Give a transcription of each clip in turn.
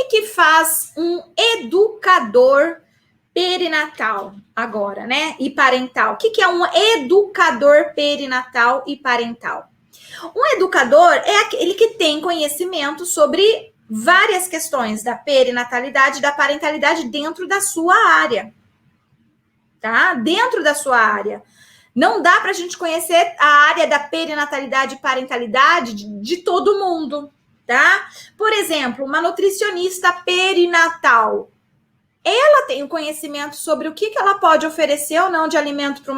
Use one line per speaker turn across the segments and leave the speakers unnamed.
que faz um educador perinatal agora, né? E parental. O que é um educador perinatal e parental? Um educador é aquele que tem conhecimento sobre várias questões da perinatalidade e da parentalidade dentro da sua área, tá? Dentro da sua área. Não dá para a gente conhecer a área da perinatalidade e parentalidade de todo mundo, tá? Por exemplo, uma nutricionista perinatal. Ela tem o conhecimento sobre o que ela pode oferecer ou não de alimento para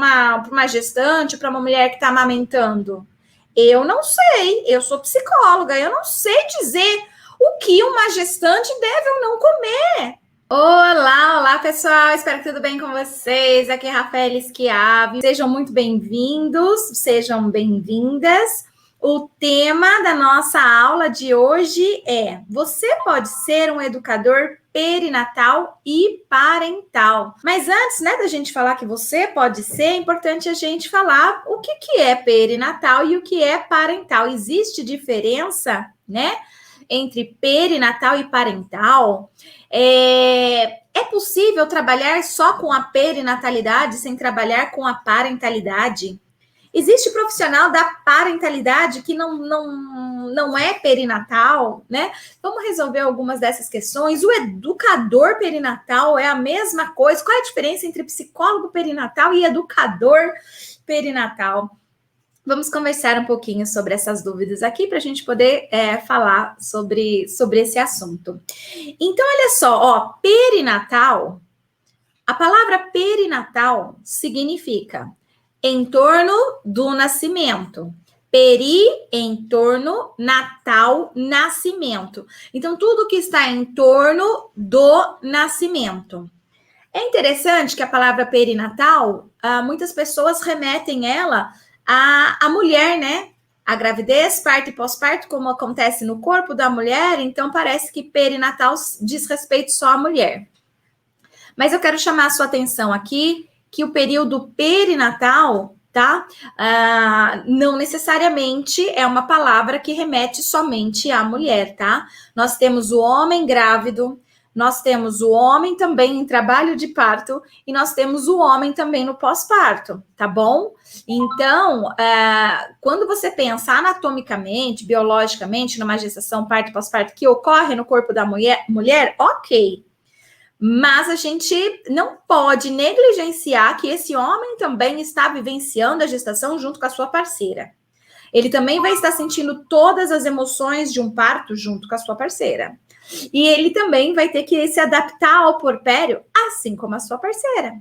uma gestante, para uma mulher que está amamentando. Eu não sei, eu sou psicóloga, eu não sei dizer o que uma gestante deve ou não comer. Olá pessoal, espero que tudo bem com vocês. Aqui é Rafaela Schiavi. Sejam muito bem-vindos, sejam bem-vindas. O tema da nossa aula de hoje é: você pode ser um educador perinatal e parental. Mas antes, né, da gente falar que você pode ser, é importante a gente falar o que é perinatal e o que é parental. Existe diferença, né, entre perinatal e parental? É possível trabalhar só com a perinatalidade sem trabalhar com a parentalidade? Existe profissional da parentalidade que não é perinatal, né? Vamos resolver algumas dessas questões. O educador perinatal é a mesma coisa? Qual é a diferença entre psicólogo perinatal e educador perinatal? Vamos conversar um pouquinho sobre essas dúvidas aqui para a gente poder falar sobre esse assunto. Então, olha só, ó, perinatal, a palavra perinatal significa em torno do nascimento. Peri, em torno, natal, nascimento. Então, tudo que está em torno do nascimento. É interessante que a palavra perinatal, muitas pessoas remetem ela à mulher, né? A gravidez, parto e pós-parto, como acontece no corpo da mulher, então parece que perinatal diz respeito só à mulher. Mas eu quero chamar a sua atenção aqui que o período perinatal, tá? Não necessariamente é uma palavra que remete somente à mulher, tá? Nós temos o homem grávido, nós temos o homem também em trabalho de parto e nós temos o homem também no pós-parto, tá bom? Então, quando você pensa anatomicamente, biologicamente, numa gestação, parto e pós-parto que ocorre no corpo da mulher, ok. Mas a gente não pode negligenciar que esse homem também está vivenciando a gestação junto com a sua parceira. Ele também vai estar sentindo todas as emoções de um parto junto com a sua parceira. E ele também vai ter que se adaptar ao puerpério, assim como a sua parceira.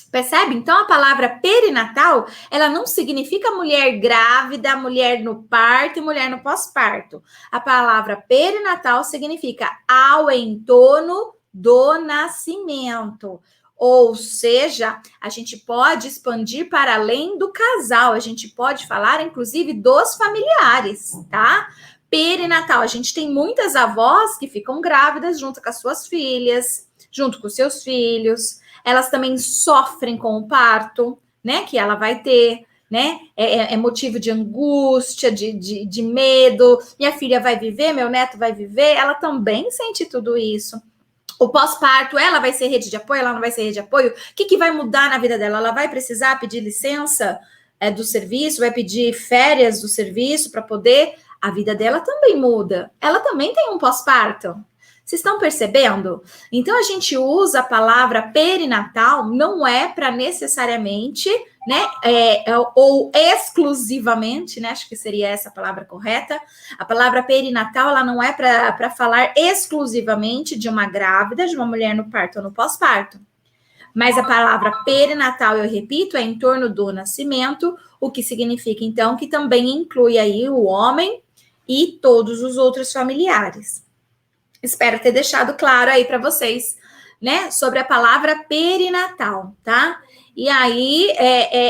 Percebe? Então, a palavra perinatal, ela não significa mulher grávida, mulher no parto e mulher no pós-parto. A palavra perinatal significa ao entorno do nascimento. Ou seja, a gente pode expandir para além do casal, a gente pode falar, inclusive, dos familiares, tá? Perinatal, a gente tem muitas avós que ficam grávidas junto com as suas filhas, junto com os seus filhos. Elas também sofrem com o parto, né? Que ela vai ter, né? É motivo de angústia, de medo. Minha filha vai viver, meu neto vai viver. Ela também sente tudo isso. O pós-parto, ela vai ser rede de apoio, ela não vai ser rede de apoio? O que vai mudar na vida dela? Ela vai precisar pedir licença do serviço, vai pedir férias do serviço para poder... A vida dela também muda. Ela também tem um pós-parto. Vocês estão percebendo? Então, a gente usa a palavra perinatal, não é para necessariamente, né, ou exclusivamente, né, acho que seria essa a palavra correta. A palavra perinatal, ela não é para falar exclusivamente de uma grávida, de uma mulher no parto ou no pós-parto. Mas a palavra perinatal, eu repito, é em torno do nascimento, o que significa, então, que também inclui aí o homem e todos os outros familiares. Espero ter deixado claro aí para vocês, né, sobre a palavra perinatal, tá? E aí,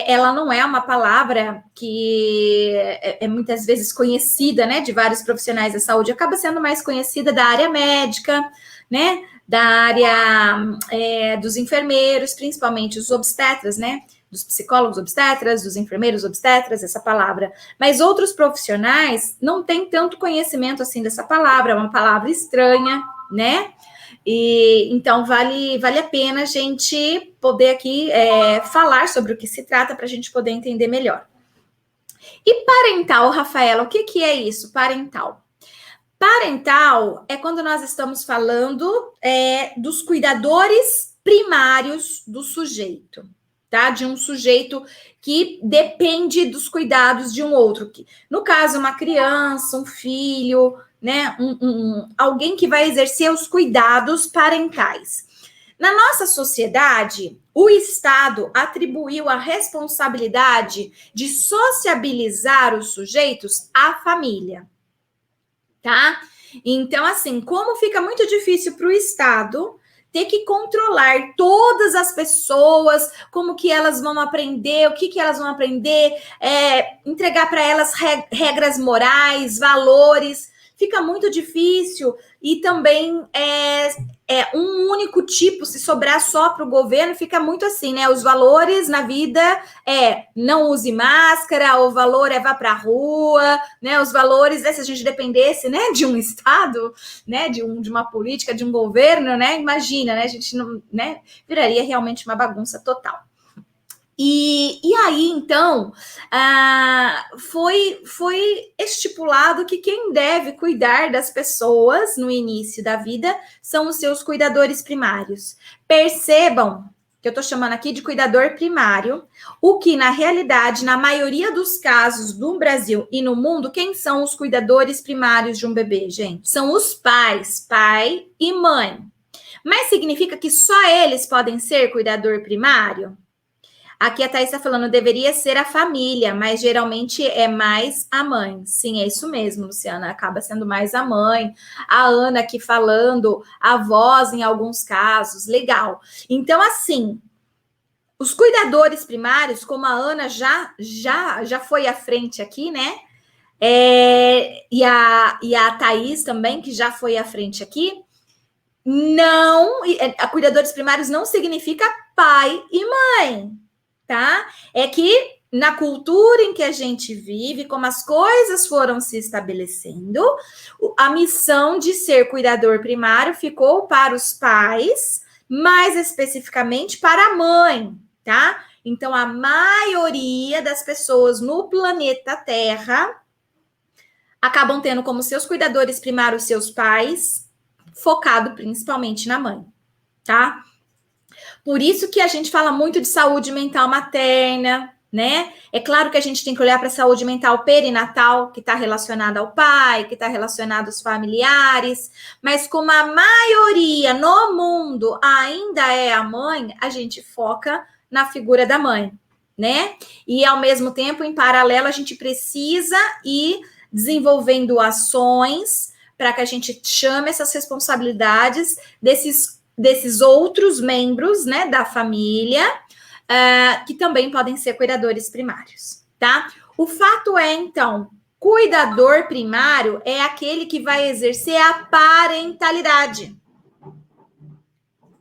ela não é uma palavra que é muitas vezes conhecida, né, de vários profissionais da saúde, acaba sendo mais conhecida da área médica, né, da área dos enfermeiros, principalmente os obstetras, né, dos psicólogos obstetras, dos enfermeiros obstetras, essa palavra. Mas outros profissionais não têm tanto conhecimento assim dessa palavra, é uma palavra estranha, né? E então vale a pena a gente poder aqui falar sobre o que se trata para a gente poder entender melhor. E parental, Rafaela, o que é isso? Parental. Parental é quando nós estamos falando dos cuidadores primários do sujeito, tá? De um sujeito que depende dos cuidados de um outro. No caso, uma criança, um filho, né? Alguém que vai exercer os cuidados parentais. Na nossa sociedade, o Estado atribuiu a responsabilidade de sociabilizar os sujeitos à família. Tá? Então, assim, como fica muito difícil para o Estado ter que controlar todas as pessoas, como que elas vão aprender, o que elas vão aprender, entregar para elas regras morais, valores, fica muito difícil. E também um único tipo, se sobrar só para o governo, fica muito assim, né? Os valores na vida não use máscara, o valor vá para a rua, né? Os valores, se a gente dependesse, né, de um Estado, né, de uma política, de um governo, né? Imagina, né? A gente não, né, viraria realmente uma bagunça total. E aí, então, foi estipulado que quem deve cuidar das pessoas no início da vida são os seus cuidadores primários. Percebam que eu estou chamando aqui de cuidador primário, o que, na realidade, na maioria dos casos no Brasil e no mundo, quem são os cuidadores primários de um bebê, gente? São os pais, pai e mãe. Mas significa que só eles podem ser cuidador primário? Aqui a Thaís está falando, deveria ser a família, mas geralmente é mais a mãe. Sim, é isso mesmo, Luciana, acaba sendo mais a mãe. A Ana aqui falando, avós em alguns casos, legal. Então, assim, os cuidadores primários, como a Ana já foi à frente aqui, né? E a Thaís também, que já foi à frente aqui, a cuidadores primários não significa pai e mãe. Tá? É que na cultura em que a gente vive, como as coisas foram se estabelecendo, a missão de ser cuidador primário ficou para os pais, mais especificamente para a mãe, tá? Então, a maioria das pessoas no planeta Terra acabam tendo como seus cuidadores primários seus pais, focado principalmente na mãe, tá? Por isso que a gente fala muito de saúde mental materna, né? É claro que a gente tem que olhar para a saúde mental perinatal, que está relacionada ao pai, que está relacionada aos familiares, mas como a maioria no mundo ainda é a mãe, a gente foca na figura da mãe, né? E ao mesmo tempo, em paralelo, a gente precisa ir desenvolvendo ações para que a gente chame essas responsabilidades desses outros membros, né, da família, que também podem ser cuidadores primários, tá? O fato é, então, cuidador primário é aquele que vai exercer a parentalidade.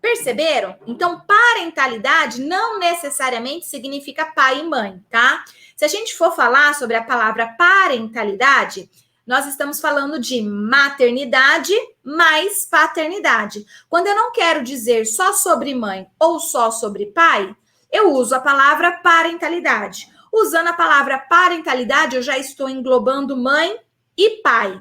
Perceberam? Então, parentalidade não necessariamente significa pai e mãe, tá? Se a gente for falar sobre a palavra parentalidade, nós estamos falando de maternidade mais paternidade. Quando eu não quero dizer só sobre mãe ou só sobre pai, eu uso a palavra parentalidade. Usando a palavra parentalidade, eu já estou englobando mãe e pai.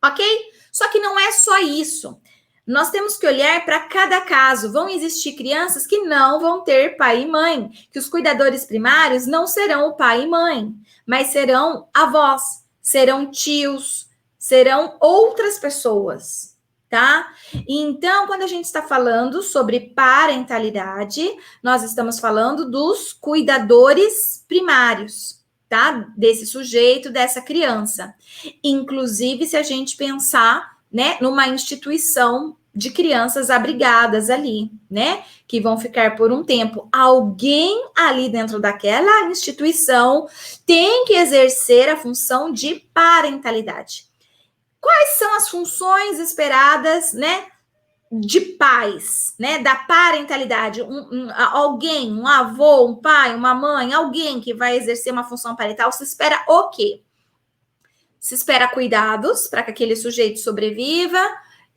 Ok? Só que não é só isso. Nós temos que olhar para cada caso. Vão existir crianças que não vão ter pai e mãe, que os cuidadores primários não serão o pai e mãe, mas serão avós, serão tios, serão outras pessoas, tá? Então, quando a gente está falando sobre parentalidade, nós estamos falando dos cuidadores primários, tá? Desse sujeito, dessa criança. Inclusive, se a gente pensar, né, numa instituição de crianças abrigadas ali, né, que vão ficar por um tempo. Alguém ali dentro daquela instituição tem que exercer a função de parentalidade. Quais são as funções esperadas, né, de pais, né, da parentalidade? Alguém, um avô, um pai, uma mãe, alguém que vai exercer uma função parental, se espera o quê? Se espera cuidados para que aquele sujeito sobreviva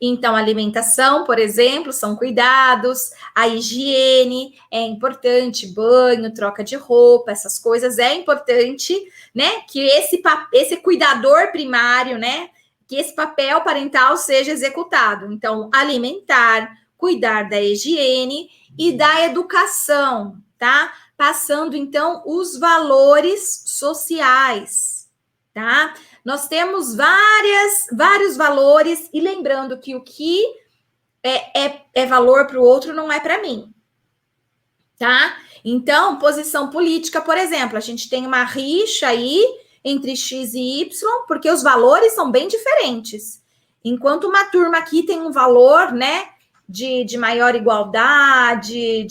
Então, a alimentação, por exemplo, são cuidados, a higiene é importante, banho, troca de roupa, essas coisas é importante, né? Que esse cuidador primário, né? Que esse papel parental seja executado. Então, alimentar, cuidar da higiene e da educação, tá? Passando, então, os valores sociais, tá? Nós temos vários valores, e lembrando que o que é valor para o outro não é para mim, tá? Então, posição política, por exemplo, a gente tem uma rixa aí entre X e Y, porque os valores são bem diferentes. Enquanto uma turma aqui tem um valor, né, de maior igualdade,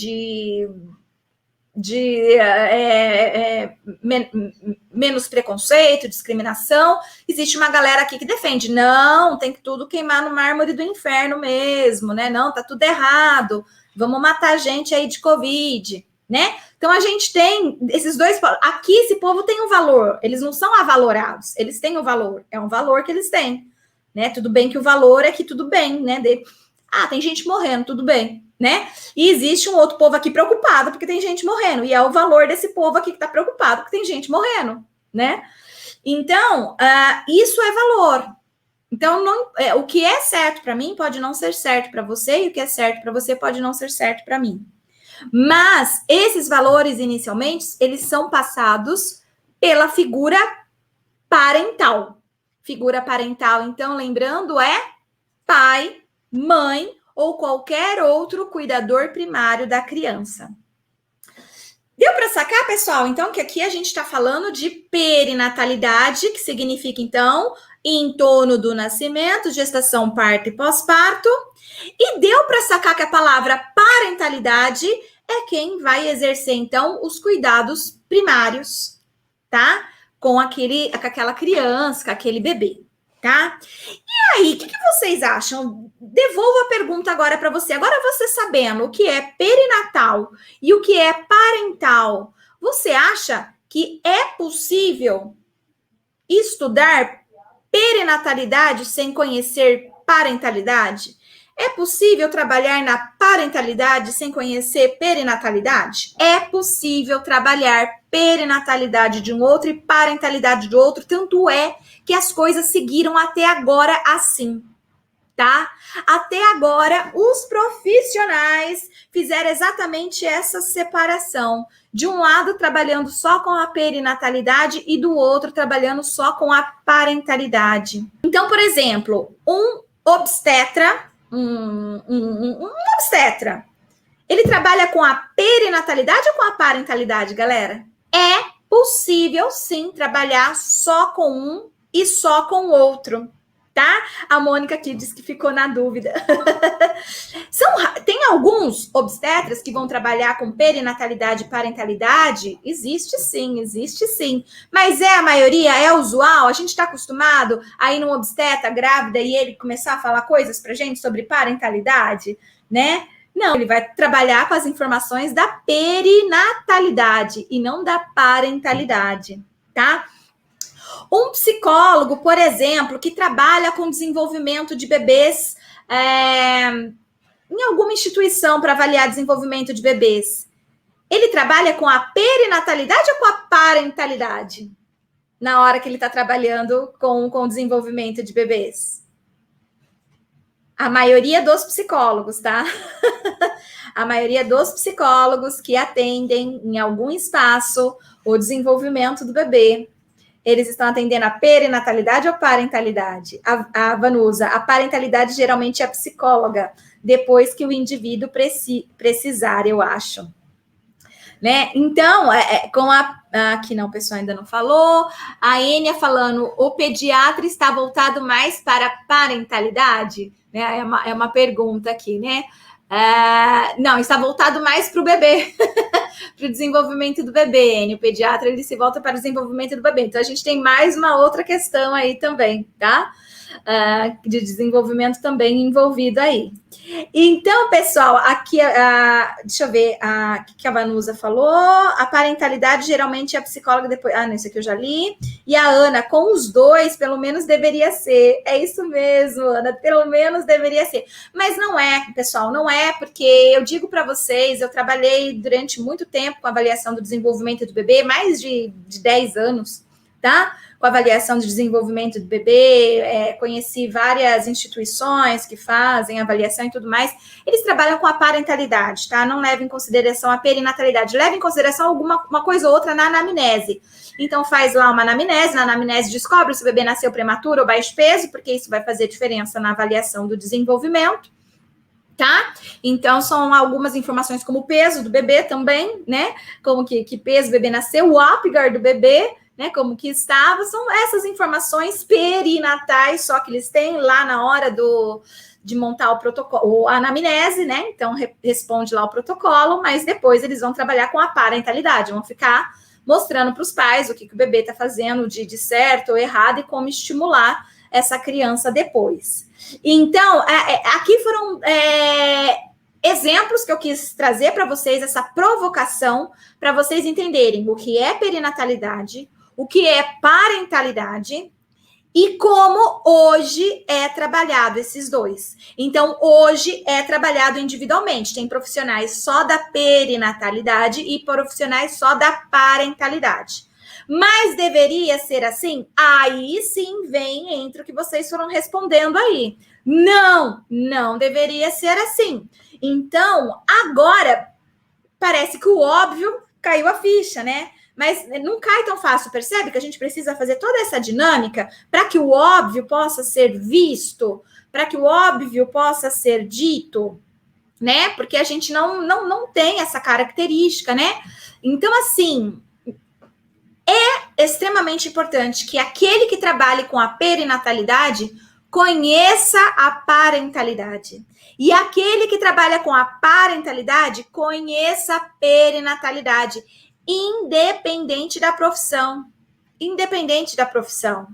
menos preconceito, discriminação, existe uma galera aqui que defende, não, tem que tudo queimar no mármore do inferno mesmo, né? Não, tá tudo errado, vamos matar gente aí de Covid, né? Então a gente tem esses dois, aqui esse povo tem um valor, eles não são avalorados, eles têm um valor, é um valor que eles têm, né? Tudo bem que o valor é que tudo bem, né? Tem gente morrendo, tudo bem, né? E existe um outro povo aqui preocupado porque tem gente morrendo, e é o valor desse povo aqui que tá preocupado porque tem gente morrendo, né? Então, isso é valor. Então, o que é certo para mim pode não ser certo para você, e o que é certo para você pode não ser certo para mim. Mas esses valores, inicialmente, eles são passados pela figura parental. Figura parental, então, lembrando, é pai, mãe ou qualquer outro cuidador primário da criança. Deu para sacar, pessoal? Então, que aqui a gente está falando de perinatalidade, que significa, então, em torno do nascimento, gestação, parto e pós-parto. E deu para sacar que a palavra parentalidade é quem vai exercer, então, os cuidados primários, tá? Com aquela criança, com aquele bebê, tá? E aí, o que vocês acham? Devolvo a pergunta agora para você. Agora você sabendo o que é perinatal e o que é parental, você acha que é possível estudar perinatalidade sem conhecer parentalidade? É possível trabalhar na parentalidade sem conhecer perinatalidade? É possível trabalhar perinatalidade de um outro e parentalidade do outro, tanto é que as coisas seguiram até agora assim, tá? Até agora, os profissionais fizeram exatamente essa separação. De um lado, trabalhando só com a perinatalidade e do outro, trabalhando só com a parentalidade. Então, por exemplo, um obstetra, um obstetra, ele trabalha com a perinatalidade ou com a parentalidade, galera? É possível, sim, trabalhar só com um e só com o outro, tá? A Mônica aqui disse que ficou na dúvida. Tem alguns obstetras que vão trabalhar com perinatalidade e parentalidade? Existe sim. Mas é a maioria? É usual? A gente está acostumado a ir num obstetra grávida e ele começar a falar coisas pra gente sobre parentalidade, né? Não, ele vai trabalhar com as informações da perinatalidade e não da parentalidade, tá? Um psicólogo, por exemplo, que trabalha com desenvolvimento de bebês em alguma instituição para avaliar desenvolvimento de bebês, ele trabalha com a perinatalidade ou com a parentalidade? Na hora que ele está trabalhando com o desenvolvimento de bebês? A maioria dos psicólogos, tá? A maioria dos psicólogos que atendem em algum espaço o desenvolvimento do bebê, eles estão atendendo a perinatalidade ou parentalidade? A Vanusa, a parentalidade geralmente é a psicóloga, depois que o indivíduo precisar, eu acho. Né? Então, com aqui não, o pessoal ainda não falou. A Enia falando, o pediatra está voltado mais para a parentalidade? Né? É uma pergunta aqui, né? Não, está voltado mais para o bebê, para o desenvolvimento do bebê, Enia. O pediatra, ele se volta para o desenvolvimento do bebê. Então, a gente tem mais uma outra questão aí também, tá? De desenvolvimento também envolvido aí. Então, pessoal, aqui, deixa eu ver o que a Vanusa falou. A parentalidade geralmente é a psicóloga depois. Não, isso aqui eu já li. E a Ana, com os dois, pelo menos deveria ser. É isso mesmo, Ana, pelo menos deveria ser. Mas não é, pessoal, não é, porque eu digo para vocês, eu trabalhei durante muito tempo com avaliação do desenvolvimento do bebê, mais de 10 anos, tá? Com avaliação de desenvolvimento do bebê, conheci várias instituições que fazem avaliação e tudo mais. Eles trabalham com a parentalidade, tá? Não leva em consideração a perinatalidade, leva em consideração uma coisa ou outra na anamnese. Então, faz lá uma anamnese, na anamnese descobre se o bebê nasceu prematuro ou baixo peso, porque isso vai fazer diferença na avaliação do desenvolvimento, tá? Então, são algumas informações como o peso do bebê também, né? Como que peso o bebê nasceu, o Apgar do bebê, né, como que estava, são essas informações perinatais, só que eles têm lá na hora de montar o protocolo, a anamnese, né, então responde lá o protocolo, mas depois eles vão trabalhar com a parentalidade, vão ficar mostrando para os pais o que o bebê está fazendo de certo ou errado e como estimular essa criança depois. Então, aqui foram exemplos que eu quis trazer para vocês, essa provocação, para vocês entenderem o que é perinatalidade, o que é parentalidade e como hoje é trabalhado esses dois. Então, hoje é trabalhado individualmente. Tem profissionais só da perinatalidade e profissionais só da parentalidade. Mas deveria ser assim? Aí sim vem entre o que vocês foram respondendo aí. Não deveria ser assim. Então, agora, parece que o óbvio caiu a ficha, né? Mas não cai tão fácil, percebe? Que a gente precisa fazer toda essa dinâmica para que o óbvio possa ser visto, para que o óbvio possa ser dito, né? Porque a gente não tem essa característica, né? Então, assim, é extremamente importante que aquele que trabalhe com a perinatalidade conheça a parentalidade. E aquele que trabalha com a parentalidade conheça a perinatalidade. Independente da profissão. Independente da profissão,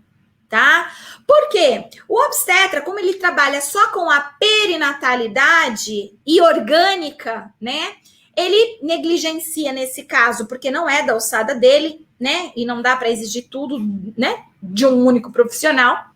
tá? Por quê? O obstetra, como ele trabalha só com a perinatalidade e orgânica, né? Ele negligencia nesse caso, porque não é da alçada dele, né? E não dá para exigir tudo, né? De um único profissional.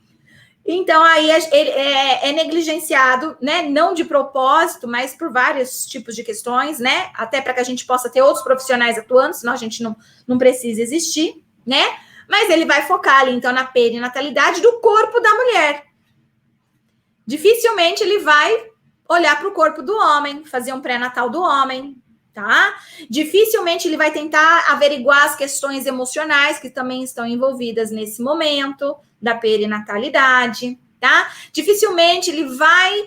Então, aí ele é negligenciado, né? Não de propósito, mas por vários tipos de questões, né? Até para que a gente possa ter outros profissionais atuando, senão a gente não precisa existir, né? Mas ele vai focar ali, então, na perinatalidade do corpo da mulher. Dificilmente ele vai olhar para o corpo do homem, fazer um pré-natal do homem, tá? Dificilmente ele vai tentar averiguar as questões emocionais que também estão envolvidas nesse momento da perinatalidade, tá? Dificilmente ele vai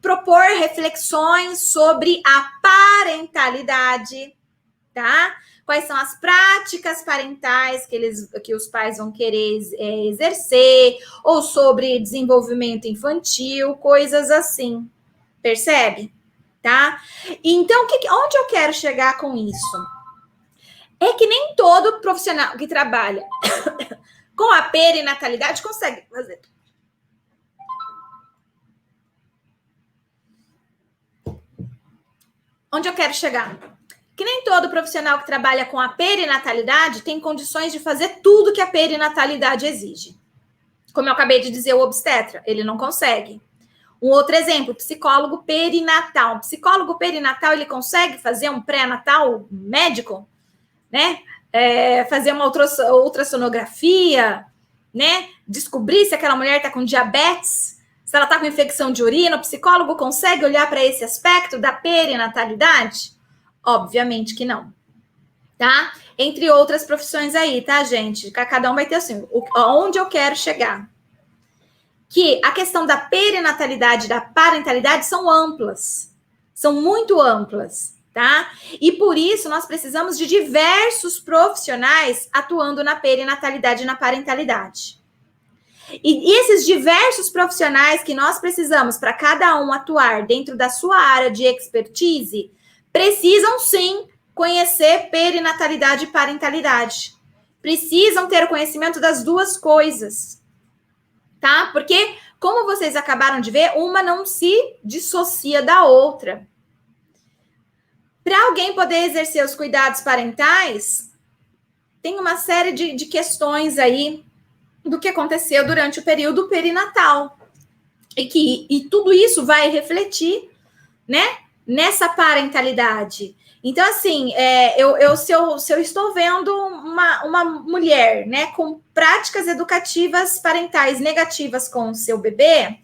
propor reflexões sobre a parentalidade, tá? Quais são as práticas parentais que os pais vão querer exercer, ou sobre desenvolvimento infantil, coisas assim. Percebe? Tá? Então, onde eu quero chegar com isso? É que nem todo profissional que trabalha com a perinatalidade consegue fazer. Onde eu quero chegar? Que nem todo profissional que trabalha com a perinatalidade tem condições de fazer tudo que a perinatalidade exige. Como eu acabei de dizer, o obstetra, ele não consegue. Um outro exemplo, psicólogo perinatal. Psicólogo perinatal, ele consegue fazer um pré-natal médico, né? Fazer uma ultrassonografia, né? Descobrir se aquela mulher está com diabetes, se ela está com infecção de urina. O psicólogo consegue olhar para esse aspecto da perinatalidade? Obviamente que não, tá? Entre outras profissões aí, tá, gente? Cada um vai ter assim, onde eu quero chegar. Que a questão da perinatalidade e da parentalidade são amplas, são muito amplas, tá? E por isso nós precisamos de diversos profissionais atuando na perinatalidade e na parentalidade. E esses diversos profissionais que nós precisamos para cada um atuar dentro da sua área de expertise, precisam sim conhecer perinatalidade e parentalidade. Precisam ter o conhecimento das duas coisas. Tá? Porque, como vocês acabaram de ver, uma não se dissocia da outra. Para alguém poder exercer os cuidados parentais, tem uma série de questões aí do que aconteceu durante o período perinatal. E tudo isso vai refletir, né, nessa parentalidade. Então, assim, se eu estou vendo uma mulher, né, com práticas educativas parentais negativas com o seu bebê,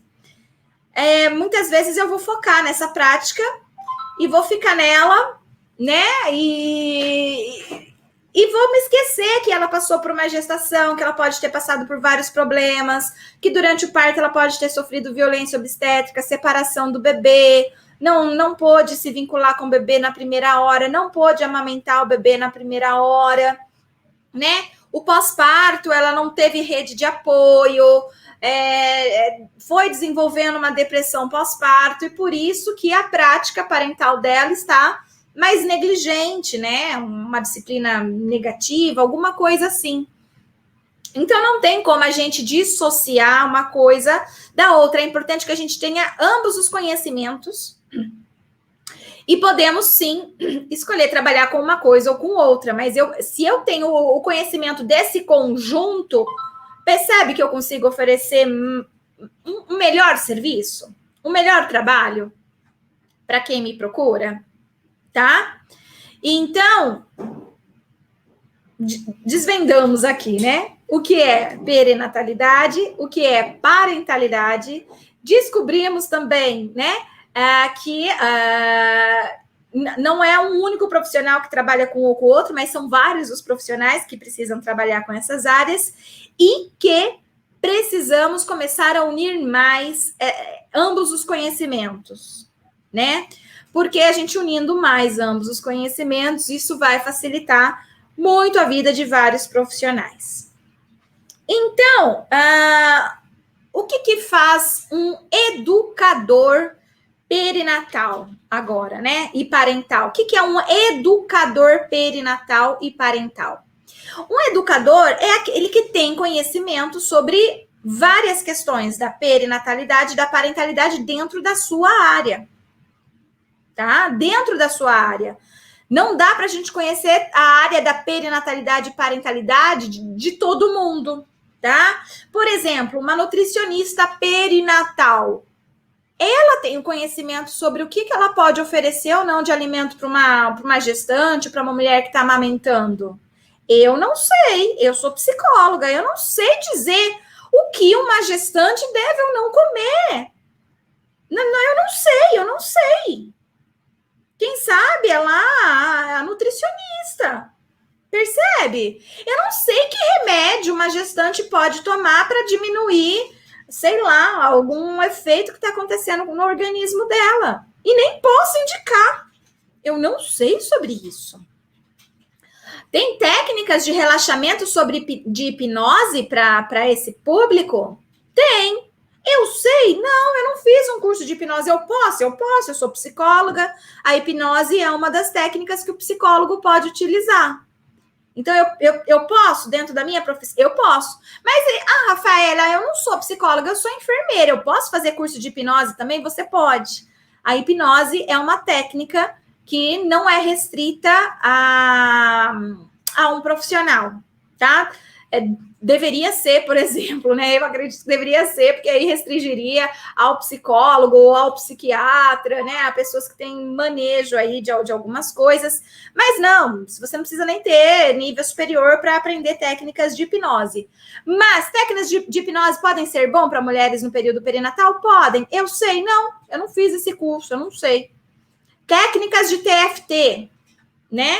muitas vezes eu vou focar nessa prática e vou ficar nela, né, e vou me esquecer que ela passou por uma gestação, que ela pode ter passado por vários problemas, que durante o parto ela pode ter sofrido violência obstétrica, separação do bebê, não pôde se vincular com o bebê na primeira hora, não pôde amamentar o bebê na primeira hora, né? O pós-parto, ela não teve rede de apoio, foi desenvolvendo uma depressão pós-parto, e por isso que a prática parental dela está mais negligente, né? Uma disciplina negativa, alguma coisa assim. Então, não tem como a gente dissociar uma coisa da outra. É importante que a gente tenha ambos os conhecimentos e podemos, sim, escolher trabalhar com uma coisa ou com outra. Mas se eu tenho o conhecimento desse conjunto, percebe que eu consigo oferecer um melhor serviço, um melhor trabalho para quem me procura? Tá? Então, desvendamos aqui, né? O que é perinatalidade, o que é parentalidade. Descobrimos também, né, que não é um único profissional que trabalha com um ou com o outro, mas são vários os profissionais que precisam trabalhar com essas áreas e que precisamos começar a unir mais ambos os conhecimentos, né? Porque a gente unindo mais ambos os conhecimentos, isso vai facilitar muito a vida de vários profissionais. Então, o que faz um educador perinatal agora, né? E parental. O que é um educador perinatal e parental? Um educador é aquele que tem conhecimento sobre várias questões da perinatalidade e da parentalidade dentro da sua área. Tá? Dentro da sua área. Não dá para a gente conhecer a área da perinatalidade e parentalidade de todo mundo, tá? Por exemplo, uma nutricionista perinatal. Ela tem o conhecimento sobre o que ela pode oferecer ou não de alimento para uma gestante, para uma mulher que está amamentando. Eu não sei, eu sou psicóloga, eu não sei dizer o que uma gestante deve ou não comer. Eu não sei. Quem sabe é lá a nutricionista. Percebe? Eu não sei que remédio uma gestante pode tomar para diminuir, sei lá, algum efeito que está acontecendo no organismo dela. E nem posso indicar. Eu não sei sobre isso. Tem técnicas de relaxamento de hipnose para esse público? Tem. Eu sei? Não, eu não fiz um curso de hipnose. Eu posso, eu sou psicóloga. A hipnose é uma das técnicas que o psicólogo pode utilizar. Então, eu posso, dentro da minha profissão? Eu posso. Mas, Rafaela, eu não sou psicóloga, eu sou enfermeira. Eu posso fazer curso de hipnose também? Você pode. A hipnose é uma técnica que não é restrita a um profissional, tá? Deveria ser, por exemplo, né? Eu acredito que deveria ser, porque aí restringiria ao psicólogo ou ao psiquiatra, né? A pessoas que têm manejo aí de algumas coisas. Mas não, você não precisa nem ter nível superior para aprender técnicas de hipnose. Mas técnicas de hipnose podem ser bom para mulheres no período perinatal? Podem. Eu sei, não. Eu não fiz esse curso, eu não sei. Técnicas de TFT, né?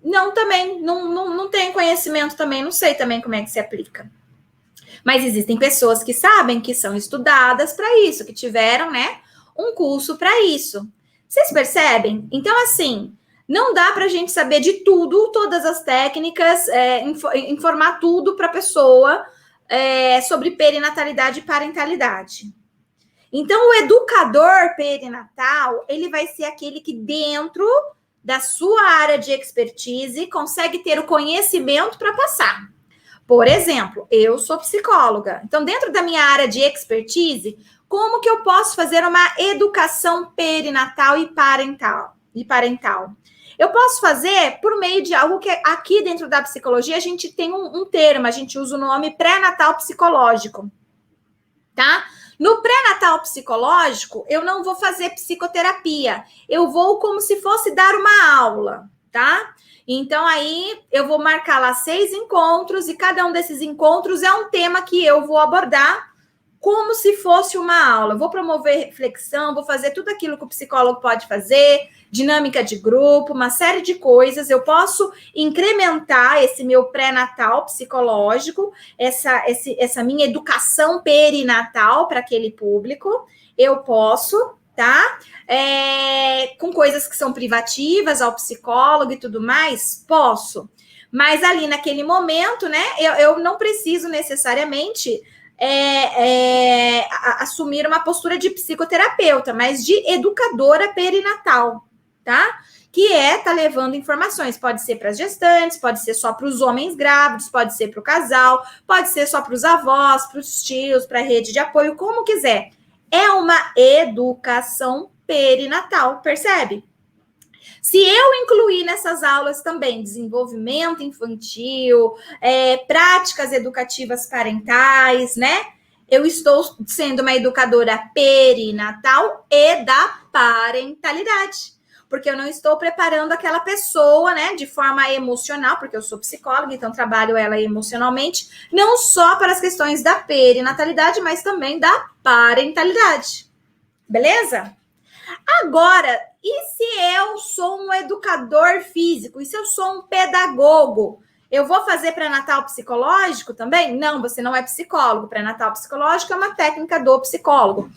Não, também, não tenho conhecimento também, não sei também como é que se aplica. Mas existem pessoas que sabem, que são estudadas para isso, que tiveram, né, um curso para isso. Vocês percebem? Então, assim, não dá para a gente saber de tudo, todas as técnicas, informar tudo para a pessoa sobre perinatalidade e parentalidade. Então, o educador perinatal, ele vai ser aquele que dentro da sua área de expertise, consegue ter o conhecimento para passar. Por exemplo, eu sou psicóloga. Então, dentro da minha área de expertise, como que eu posso fazer uma educação perinatal e parental? Eu posso fazer por meio de algo que aqui dentro da psicologia a gente tem um termo, a gente usa o nome pré-natal psicológico, tá? No pré-natal psicológico, eu não vou fazer psicoterapia, eu vou como se fosse dar uma aula, tá? Então, aí, eu vou marcar lá 6 encontros, e cada um desses encontros é um tema que eu vou abordar como se fosse uma aula. Eu vou promover reflexão, vou fazer tudo aquilo que o psicólogo pode fazer, dinâmica de grupo, uma série de coisas. Eu posso incrementar esse meu pré-natal psicológico, essa minha educação perinatal para aquele público. Eu posso, tá? Com coisas que são privativas ao psicólogo e tudo mais, posso. Mas ali naquele momento, né, eu não preciso necessariamente assumir uma postura de psicoterapeuta, mas de educadora perinatal, tá? Que tá levando informações, pode ser para as gestantes, pode ser só para os homens grávidos, pode ser para o casal, pode ser só para os avós, para os tios, para a rede de apoio, como quiser. É uma educação perinatal, percebe? Se eu incluir nessas aulas também desenvolvimento infantil, práticas educativas parentais, né? Eu estou sendo uma educadora perinatal e da parentalidade. Porque eu não estou preparando aquela pessoa, né, de forma emocional, porque eu sou psicóloga, então trabalho ela emocionalmente, não só para as questões da perinatalidade, mas também da parentalidade. Beleza? Agora, e se eu sou um educador físico? E se eu sou um pedagogo? Eu vou fazer pré-natal psicológico também? Não, você não é psicólogo. Pré-natal psicológico é uma técnica do psicólogo.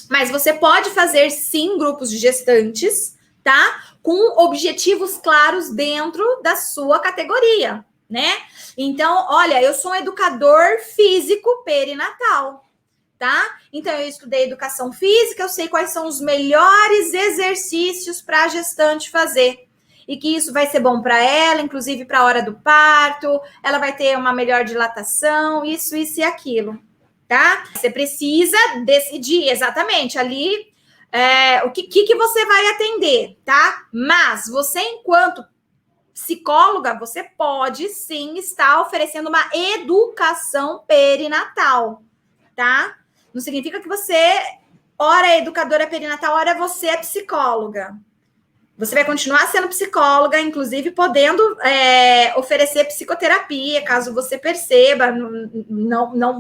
Mas você pode fazer, sim, grupos de gestantes, tá? Com objetivos claros dentro da sua categoria, né? Então, olha, eu sou um educador físico perinatal. Tá? Então, eu estudei educação física, eu sei quais são os melhores exercícios para a gestante fazer. E que isso vai ser bom para ela, inclusive para a hora do parto, ela vai ter uma melhor dilatação, isso e aquilo, tá? Você precisa decidir exatamente ali o que você vai atender, tá? Mas você, enquanto psicóloga, você pode sim estar oferecendo uma educação perinatal, tá? Não significa que você, ora é educadora perinatal, ora você é psicóloga. Você vai continuar sendo psicóloga, inclusive podendo oferecer psicoterapia, caso você perceba.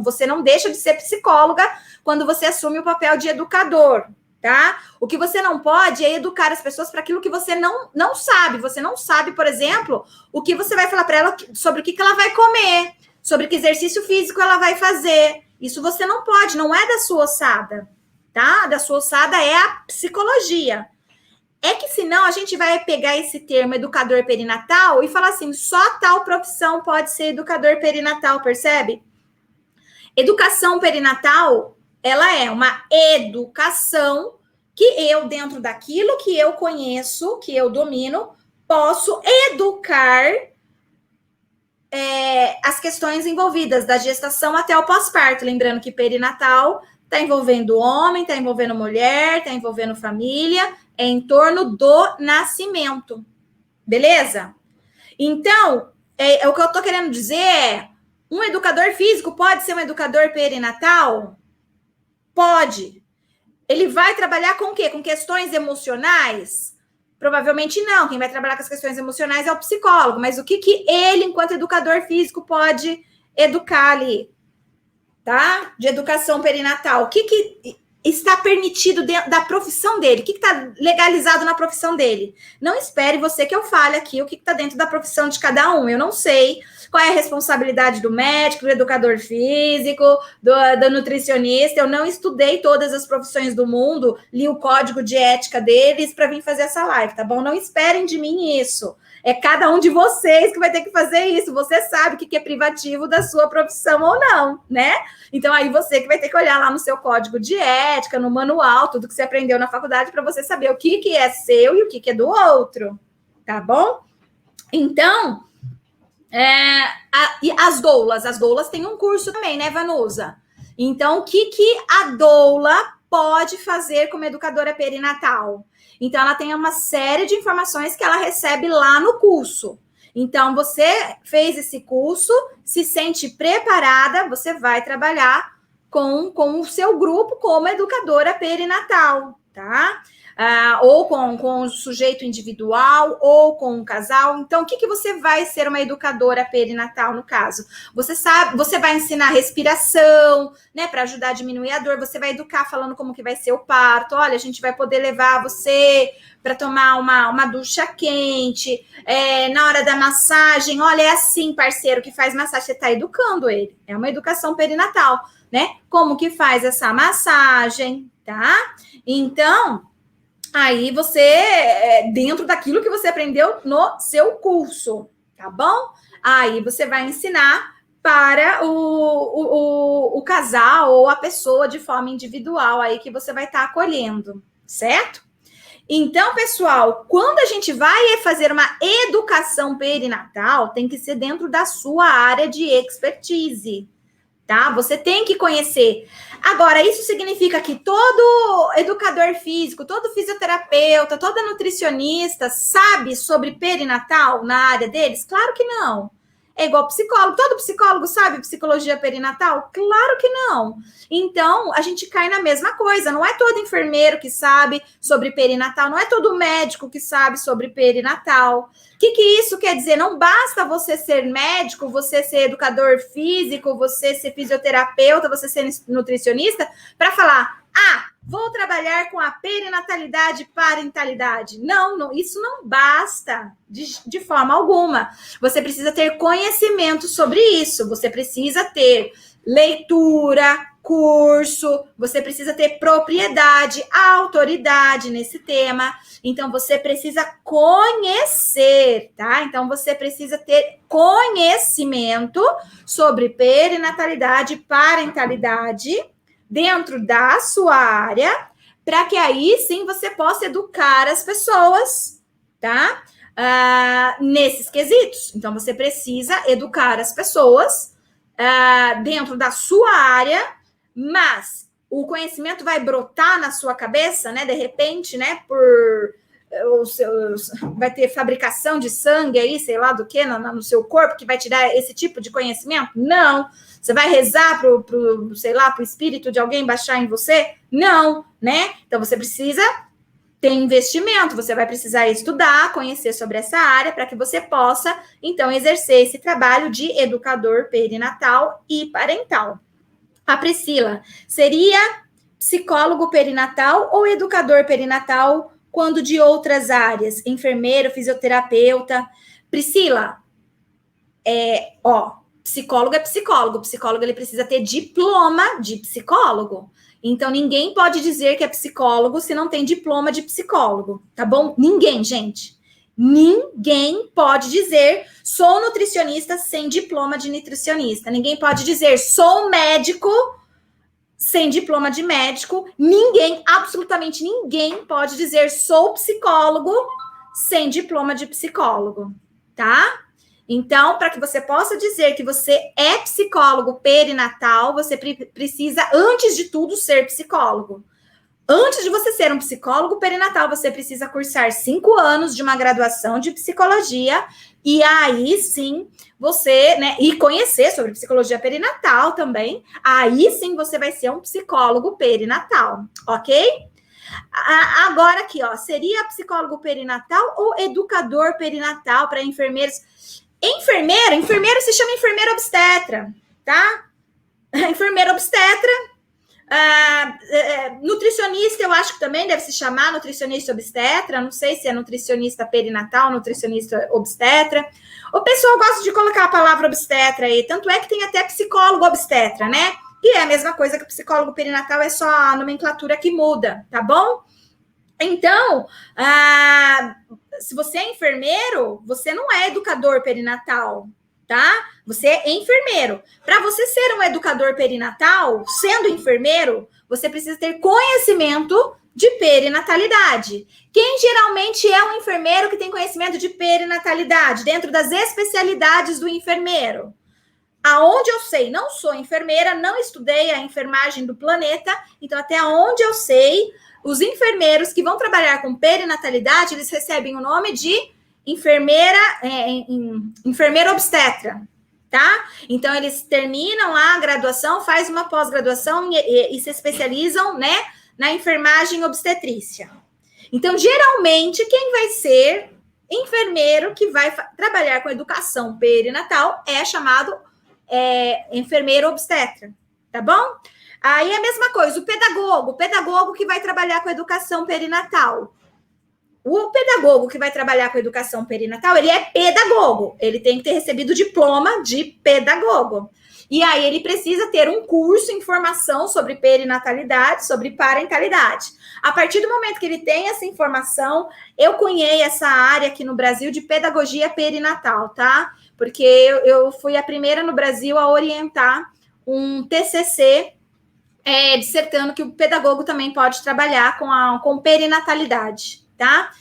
Você não deixa de ser psicóloga quando você assume o papel de educador, tá? O que você não pode é educar as pessoas para aquilo que você não sabe. Você não sabe, por exemplo, o que você vai falar para ela sobre o que ela vai comer, sobre que exercício físico ela vai fazer. Isso você não pode, não é da sua ossada, tá? Da sua ossada é a psicologia. É que senão a gente vai pegar esse termo educador perinatal e falar assim, só tal profissão pode ser educador perinatal, percebe? Educação perinatal, ela é uma educação que eu, dentro daquilo que eu conheço, que eu domino, posso educar as questões envolvidas da gestação até o pós-parto. Lembrando que perinatal está envolvendo homem, está envolvendo mulher, está envolvendo família, é em torno do nascimento. Beleza? Então, o que eu estou querendo dizer um educador físico pode ser um educador perinatal? Pode. Ele vai trabalhar com o quê? Com questões emocionais? Provavelmente não. Quem vai trabalhar com as questões emocionais é o psicólogo. Mas o que ele, enquanto educador físico, pode educar ali? Tá? De educação perinatal. O que está permitido dentro da profissão dele? O que está legalizado na profissão dele? Não espere você que eu fale aqui o que está dentro da profissão de cada um. Eu não sei qual é a responsabilidade do médico, do educador físico, do nutricionista. Eu não estudei todas as profissões do mundo, li o código de ética deles para vir fazer essa live, tá bom? Não esperem de mim isso. É cada um de vocês que vai ter que fazer isso. Você sabe o que é privativo da sua profissão ou não, né? Então, aí você que vai ter que olhar lá no seu código de ética, no manual, tudo que você aprendeu na faculdade, para você saber o que é seu e o que é do outro, tá bom? Então, e as doulas têm um curso também, né, Vanusa? Então, o que a doula pode fazer como educadora perinatal? Então, ela tem uma série de informações que ela recebe lá no curso. Então, você fez esse curso, se sente preparada, você vai trabalhar com o seu grupo como educadora perinatal, tá? Ou com o sujeito individual, ou com um casal. Então, o que você vai ser uma educadora perinatal, no caso? Você vai ensinar respiração, né, para ajudar a diminuir a dor, você vai educar falando como que vai ser o parto. Olha, a gente vai poder levar você para tomar uma ducha quente, na hora da massagem, olha, é assim, parceiro, que faz massagem, você está educando ele. É uma educação perinatal, né? Como que faz essa massagem, tá? Então, aí você, dentro daquilo que você aprendeu no seu curso, tá bom? Aí você vai ensinar para o casal ou a pessoa de forma individual aí que você vai estar acolhendo, certo? Então, pessoal, quando a gente vai fazer uma educação perinatal, tem que ser dentro da sua área de expertise, tá? Você tem que conhecer. Agora, isso significa que todo educador físico, todo fisioterapeuta, toda nutricionista sabe sobre perinatal na área deles? Claro que não. É igual psicólogo. Todo psicólogo sabe psicologia perinatal? Claro que não. Então, a gente cai na mesma coisa. Não é todo enfermeiro que sabe sobre perinatal, não é todo médico que sabe sobre perinatal. O que isso quer dizer? Não basta você ser médico, você ser educador físico, você ser fisioterapeuta, você ser nutricionista, para falar, vou trabalhar com a perinatalidade e parentalidade. Não, isso não basta de forma alguma. Você precisa ter conhecimento sobre isso, você precisa ter leitura, curso, você precisa ter propriedade, autoridade nesse tema. Então, você precisa conhecer, tá? Então, você precisa ter conhecimento sobre perinatalidade e parentalidade dentro da sua área, para que aí sim você possa educar as pessoas, tá? Nesses quesitos. Então, você precisa educar as pessoas dentro da sua área, mas o conhecimento vai brotar na sua cabeça, né? De repente, né? Vai ter fabricação de sangue aí, sei lá do que, no seu corpo, que vai te dar esse tipo de conhecimento? Não. Você vai rezar pro espírito de alguém baixar em você? Não, né? Então, você precisa ter investimento, você vai precisar estudar, conhecer sobre essa área, para que você possa, então, exercer esse trabalho de educador perinatal e parental. A Priscila, seria psicólogo perinatal ou educador perinatal quando de outras áreas? Enfermeiro, fisioterapeuta. Priscila, psicólogo é psicólogo. Psicólogo, ele precisa ter diploma de psicólogo. Então, ninguém pode dizer que é psicólogo se não tem diploma de psicólogo, tá bom? Ninguém, gente. Ninguém pode dizer sou nutricionista sem diploma de nutricionista. Ninguém pode dizer sou médico sem diploma de médico. Ninguém, absolutamente ninguém pode dizer sou psicólogo sem diploma de psicólogo, tá? Então, para que você possa dizer que você é psicólogo perinatal, você precisa, antes de tudo, ser psicólogo. Antes de você ser um psicólogo perinatal, você precisa cursar 5 anos de uma graduação de psicologia, e aí sim você, né, e conhecer sobre psicologia perinatal também, aí sim você vai ser um psicólogo perinatal, ok? Agora aqui, seria psicólogo perinatal ou educador perinatal para enfermeiros? Enfermeiro se chama enfermeira obstetra, tá? Enfermeira obstetra. Nutricionista, eu acho que também deve se chamar nutricionista obstetra. Não sei se é nutricionista perinatal, nutricionista obstetra. O pessoal gosta de colocar a palavra obstetra aí. Tanto é que tem até psicólogo obstetra, né? Que é a mesma coisa que psicólogo perinatal, é só a nomenclatura que muda, tá bom? Então, se você é enfermeiro, você não é educador perinatal, tá? Você é enfermeiro. Para você ser um educador perinatal, sendo enfermeiro, você precisa ter conhecimento de perinatalidade. Quem geralmente é um enfermeiro que tem conhecimento de perinatalidade, dentro das especialidades do enfermeiro? aonde eu sei, não sou enfermeira, não estudei a enfermagem do planeta, então até onde eu sei, os enfermeiros que vão trabalhar com perinatalidade, eles recebem o nome de enfermeira obstetra, tá? Então, eles terminam lá a graduação, faz uma pós-graduação e se especializam, né, na enfermagem obstetrícia. Então, geralmente, quem vai ser enfermeiro que vai trabalhar com educação perinatal é chamado enfermeiro obstetra, tá bom? Aí é a mesma coisa, o pedagogo que vai trabalhar com educação perinatal. O pedagogo que vai trabalhar com educação perinatal, ele é pedagogo, ele tem que ter recebido o diploma de pedagogo. E aí ele precisa ter um curso em formação sobre perinatalidade, sobre parentalidade. A partir do momento que ele tem essa informação, eu cunhei essa área aqui no Brasil de pedagogia perinatal, tá? Porque eu fui a primeira no Brasil a orientar um TCC dissertando que o pedagogo também pode trabalhar com perinatalidade, tá?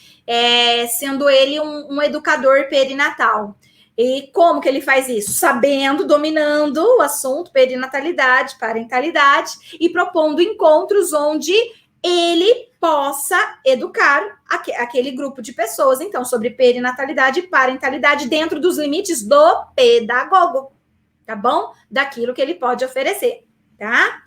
Sendo ele um educador perinatal. E como que ele faz isso? Sabendo, dominando o assunto perinatalidade, parentalidade e propondo encontros onde ele possa educar aquele grupo de pessoas, então, sobre perinatalidade e parentalidade dentro dos limites do pedagogo, tá bom? Daquilo que ele pode oferecer, tá?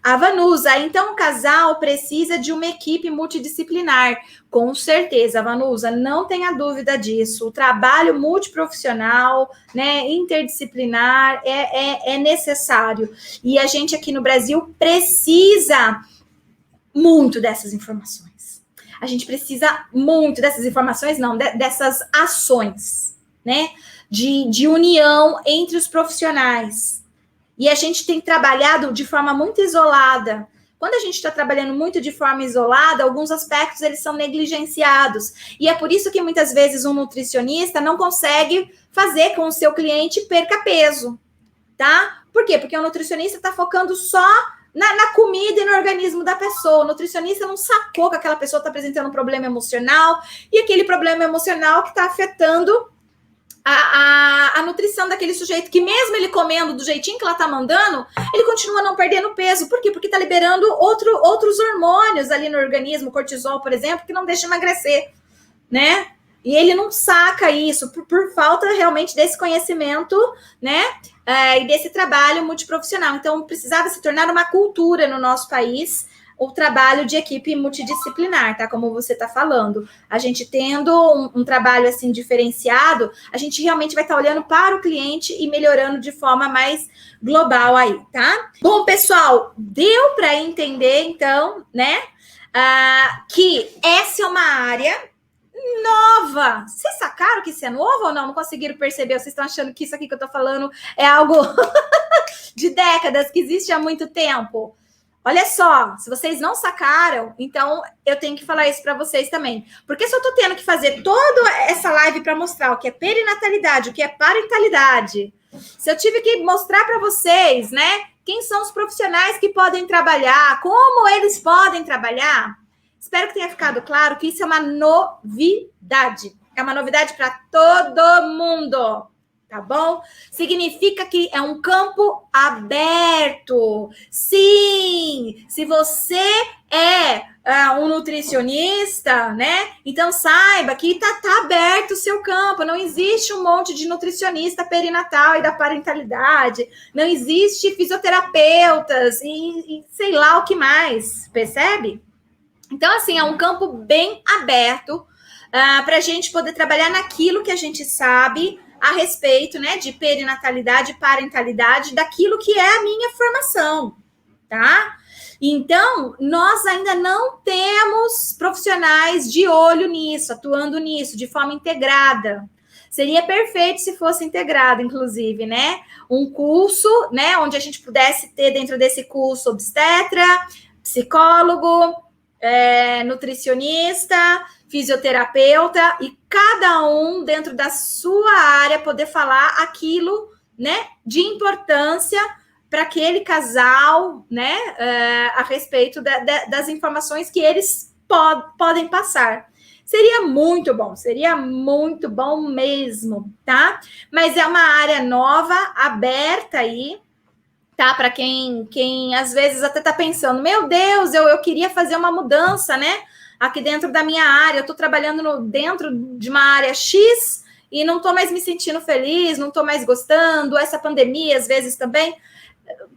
A Vanusa, então o casal precisa de uma equipe multidisciplinar. Com certeza, Vanusa, não tenha dúvida disso. O trabalho multiprofissional, né, interdisciplinar é necessário. E a gente aqui no Brasil precisa muito dessas informações. A gente precisa muito dessas informações, não, dessas ações, né, de união entre os profissionais. E a gente tem trabalhado de forma muito isolada. Quando a gente está trabalhando muito de forma isolada, alguns aspectos eles são negligenciados. E é por isso que muitas vezes um nutricionista não consegue fazer com o seu cliente perca peso, tá? Por quê? Porque o nutricionista está focando só na comida e no organismo da pessoa. O nutricionista não sacou que aquela pessoa está apresentando um problema emocional e aquele problema emocional que está afetando a nutrição daquele sujeito, que mesmo ele comendo do jeitinho que ela tá mandando, ele continua não perdendo peso. Por quê? Porque tá liberando outros hormônios ali no organismo, cortisol, por exemplo, que não deixa emagrecer, né? E ele não saca isso por falta realmente desse conhecimento, né? E desse trabalho multiprofissional. Então, precisava se tornar uma cultura no nosso país o trabalho de equipe multidisciplinar, tá? Como você tá falando. A gente tendo um trabalho assim diferenciado, a gente realmente vai estar olhando para o cliente e melhorando de forma mais global aí, tá? Bom, pessoal, deu para entender, então, né? Que essa é uma área nova. Vocês sacaram que isso é novo ou não? Não conseguiram perceber? Vocês estão achando que isso aqui que eu tô falando é algo de décadas, que existe há muito tempo? Olha só, se vocês não sacaram, então eu tenho que falar isso para vocês também. Porque se eu tô tendo que fazer toda essa live para mostrar o que é perinatalidade, o que é parentalidade, se eu tive que mostrar para vocês, né, quem são os profissionais que podem trabalhar, como eles podem trabalhar, espero que tenha ficado claro que isso é uma novidade. É uma novidade para todo mundo. Tá bom? Significa que é um campo aberto. Sim, se você um nutricionista, né? Então saiba que tá aberto o seu campo. Não existe um monte de nutricionista perinatal e da parentalidade. Não existe fisioterapeutas e sei lá o que mais. Percebe? Então, assim, é um campo bem aberto para a gente poder trabalhar naquilo que a gente sabe a respeito, né, de perinatalidade e parentalidade, daquilo que é a minha formação, tá? Então, nós ainda não temos profissionais de olho nisso, atuando nisso, de forma integrada. Seria perfeito se fosse integrado, inclusive, né? Um curso, né, onde a gente pudesse ter dentro desse curso obstetra, psicólogo, nutricionista, fisioterapeuta, e cada um dentro da sua área poder falar aquilo, né, de importância para aquele casal, né, a respeito das informações que eles podem passar. Seria muito bom mesmo, tá? Mas é uma área nova, aberta aí, tá? Para quem às vezes até tá pensando, meu Deus, eu queria fazer uma mudança, né? Aqui dentro da minha área, eu tô trabalhando dentro de uma área X e não tô mais me sentindo feliz, não tô mais gostando, essa pandemia às vezes também,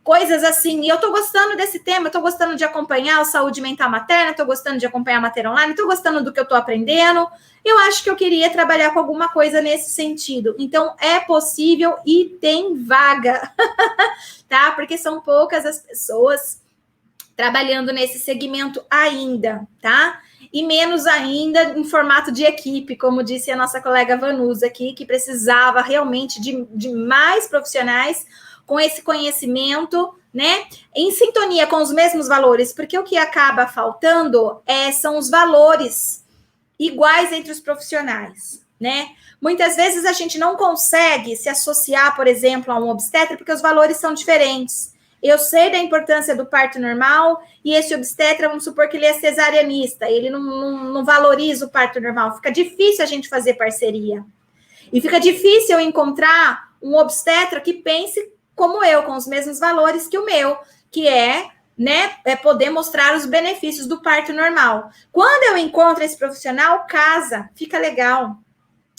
coisas assim, e eu tô gostando desse tema, eu tô gostando de acompanhar a saúde mental materna, tô gostando de acompanhar a matéria online, tô gostando do que eu tô aprendendo, eu acho que eu queria trabalhar com alguma coisa nesse sentido. Então, é possível e tem vaga, tá? Porque são poucas as pessoas trabalhando nesse segmento ainda, tá? E menos ainda em formato de equipe, como disse a nossa colega Vanusa aqui, que precisava realmente de mais profissionais com esse conhecimento, né, em sintonia com os mesmos valores, porque o que acaba faltando são os valores iguais entre os profissionais, né? Muitas vezes a gente não consegue se associar, por exemplo, a um obstetra, porque os valores são diferentes. Eu sei da importância do parto normal e esse obstetra, vamos supor que ele é cesarianista, ele não valoriza o parto normal. Fica difícil a gente fazer parceria. E fica difícil eu encontrar um obstetra que pense como eu, com os mesmos valores que o meu, que né, poder mostrar os benefícios do parto normal. Quando eu encontro esse profissional, casa, fica legal.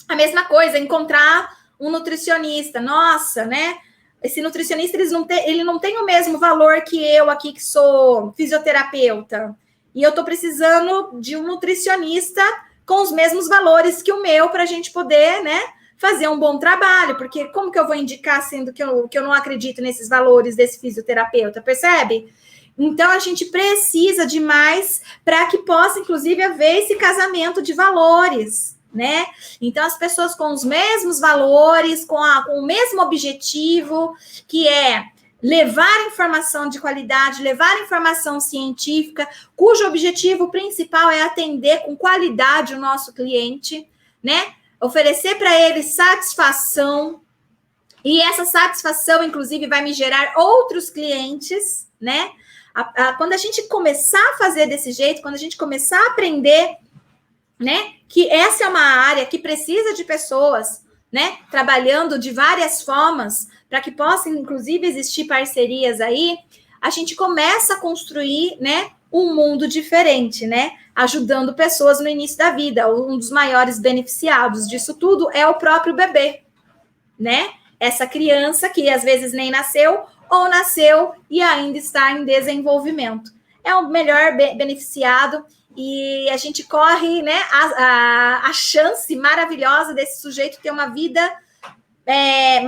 A mesma coisa, encontrar um nutricionista. Nossa, né? Esse nutricionista, ele não tem o mesmo valor que eu aqui, que sou fisioterapeuta. E eu tô precisando de um nutricionista com os mesmos valores que o meu, para a gente poder, né, fazer um bom trabalho. Porque como que eu vou indicar, sendo que eu não acredito nesses valores desse fisioterapeuta, percebe? Então, a gente precisa de mais para que possa, inclusive, haver esse casamento de valores, né? Então, as pessoas com os mesmos valores, com o mesmo objetivo, que é levar informação de qualidade, levar informação científica, cujo objetivo principal é atender com qualidade o nosso cliente, né? Oferecer para ele satisfação, e essa satisfação, inclusive, vai me gerar outros clientes, né? Quando a gente começar a fazer desse jeito, quando a gente começar a aprender, né, que essa é uma área que precisa de pessoas, né, trabalhando de várias formas, para que possam, inclusive, existir parcerias aí, a gente começa a construir, né, um mundo diferente, né, ajudando pessoas no início da vida. Um dos maiores beneficiados disso tudo é o próprio bebê, né, essa criança que às vezes nem nasceu, ou nasceu e ainda está em desenvolvimento. É o melhor beneficiado e a gente corre, né, a chance maravilhosa desse sujeito ter uma vida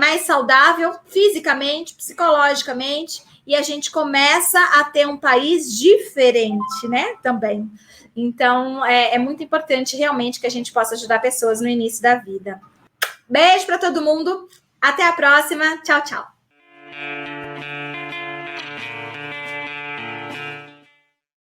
mais saudável fisicamente, psicologicamente, e a gente começa a ter um país diferente, né, também. Então, é muito importante realmente que a gente possa ajudar pessoas no início da vida. Beijo para todo mundo, até a próxima, tchau, tchau.